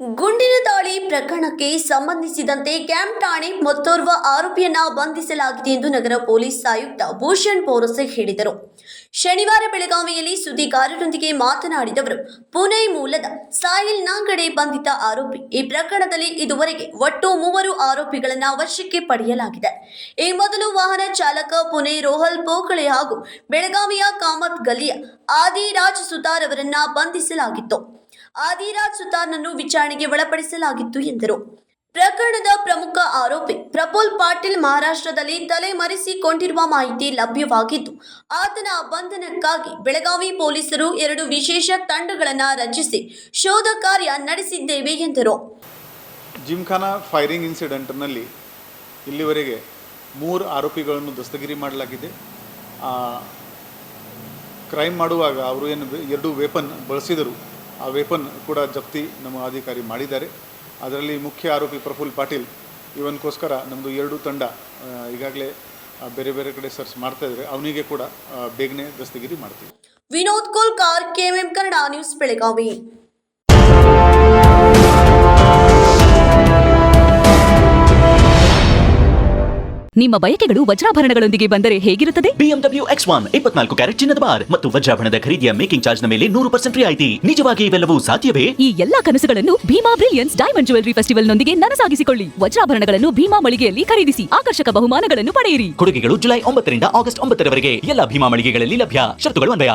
ಗುಂಡಿನ ದಾಳಿ ಪ್ರಕರಣಕ್ಕೆ ಸಂಬಂಧಿಸಿದಂತೆ ಕ್ಯಾಂಪ್ ಠಾಣೆ ಮತ್ತೋರ್ವ ಆರೋಪಿಯನ್ನ ಬಂಧಿಸಲಾಗಿದೆ ಎಂದು ನಗರ ಪೊಲೀಸ್ ಆಯುಕ್ತ ಭೂಷಣ್ ಬೋರಸೆ ಹೇಳಿದರು. ಶನಿವಾರ ಬೆಳಗಾವಿಯಲ್ಲಿ ಸುದ್ದಿಗಾರರೊಂದಿಗೆ ಮಾತನಾಡಿದವರು, ಪುಣೆ ಮೂಲದ ಸಾಹಿಲ್ ನಾಂಗಡೆ ಬಂಧಿತ ಆರೋಪಿ. ಈ ಪ್ರಕರಣದಲ್ಲಿ ಇದುವರೆಗೆ ಒಟ್ಟು 3 ಆರೋಪಿಗಳನ್ನು ವಶಕ್ಕೆ ಪಡೆಯಲಾಗಿದೆ. ಈ ಮೊದಲು ವಾಹನ ಚಾಲಕ ಪುಣೆ ರೋಹಲ್ ಪೋಕಳೆ ಹಾಗೂ ಬೆಳಗಾವಿಯ ಕಾಮತ್ ಗಲ್ಲಿಯ ಆದಿರಾಜ್ ಸುತಾರ್ ಅವರನ್ನ ಬಂಧಿಸಲಾಗಿತ್ತು. ಆದಿರಾಜ್ ಸುತಾರ್ನನ್ನು ವಿಚಾರಣೆಗೆ ಒಳಪಡಿಸಲಾಗಿತ್ತು ಎಂದರು. ಪ್ರಕರಣದ ಪ್ರಮುಖ ಆರೋಪಿ ಪ್ರಫುಲ್ ಪಾಟೀಲ್ ಮಹಾರಾಷ್ಟ್ರದಲ್ಲಿ ತಲೆಮರೆಸಿಕೊಂಡಿರುವ ಮಾಹಿತಿ ಲಭ್ಯವಾಗಿದ್ದು, ಆತನ ಬಂಧನಕ್ಕಾಗಿ ಬೆಳಗಾವಿ ಪೊಲೀಸರು 2 ವಿಶೇಷ ತಂಡಗಳನ್ನು ರಚಿಸಿ ಶೋಧ ಕಾರ್ಯ ನಡೆಸಿದ್ದೇವೆ ಎಂದರು. ಜಿಮ್ಖಾನಾ ಫೈರಿಂಗ್ ಇನ್ಸಿಡೆಂಟ್ನಲ್ಲಿ ಇಲ್ಲಿವರೆಗೆ 3 ಆರೋಪಿಗಳನ್ನು ದಸ್ತಗಿರಿ ಮಾಡಲಾಗಿದೆ. ಕ್ರೈಮ್ ಮಾಡುವಾಗ ಅವರು ಏನು 2 ವೆಪನ್ ಬಳಸಿದರು, ಆ ವೆಪನ್ ಕೂಡ ಜಪ್ತಿ ನಮ್ಮ ಅಧಿಕಾರಿ ಮಾಡಿದ್ದಾರೆ. ಅದರಲ್ಲಿ ಮುಖ್ಯ ಆರೋಪಿ ಪ್ರಫುಲ್ ಪಾಟೀಲ್ ಇವನ್ಗೋಸ್ಕರ ನಮ್ಮದು 2 ತಂಡ ಈಗಾಗಲೇ ಬೇರೆ ಬೇರೆ ಕಡೆ ಸರ್ಚ್ ಮಾಡ್ತಾ ಇದ್ದಾರೆ. ಅವನಿಗೆ ಕೂಡ ಬೇಗನೆ ದಸ್ತಗಿರಿ ಮಾಡ್ತೀವಿ. Vinod Kolkar, KMM Kannada news, Belagavi. ನಿಮ್ಮ ಬಯಕೆಗಳು ವಜ್ರಾಭರಣಗಳೊಂದಿಗೆ ಬಂದರೆ ಹೇಗಿರುತ್ತದೆ? BMW X1 24 ಕ್ಯಾರೆಟ್ ಚಿನ್ನದ ಬಾರ್ ಮತ್ತು ವಜ್ರಾಭರಣದ ಖರೀದಿಯ ಮೇಕಿಂಗ್ ಚಾರ್ಜ್ ನ ಮೇಲೆ 100% ರಿಯಾಯಿತಿ. ನಿಜವಾಗಿ ಇವೆಲ್ಲವೂ ಸಾಧ್ಯವೇ? ಈ ಎಲ್ಲಾ ಕನಸುಗಳನ್ನು Bhima brilliance diamond jewellery festival ನೊಂದಿಗೆ ನನಸಾಗಿಸಿಕೊಳ್ಳಿ. ವಜ್ರಾಭರಣಗಳನ್ನು ಭೀಮಾ ಮಳಿಗೆಯಲ್ಲಿ ಖರೀದಿಸಿ ಆಕರ್ಷಕ ಬಹುಮಾನಗಳನ್ನು ಪಡೆಯಿರಿ. ಕೊಡುಗೆಗಳು ಜುಲೈ 9 ರಿಂದ ಆಗಸ್ಟ್ 9 ರವರೆಗೆ ಎಲ್ಲ ಭೀಮಾ ಮಳಿಗೆಗಳಲ್ಲಿ ಲಭ್ಯ. ಷರತ್ತುಗಳು ಅನ್ವಯ.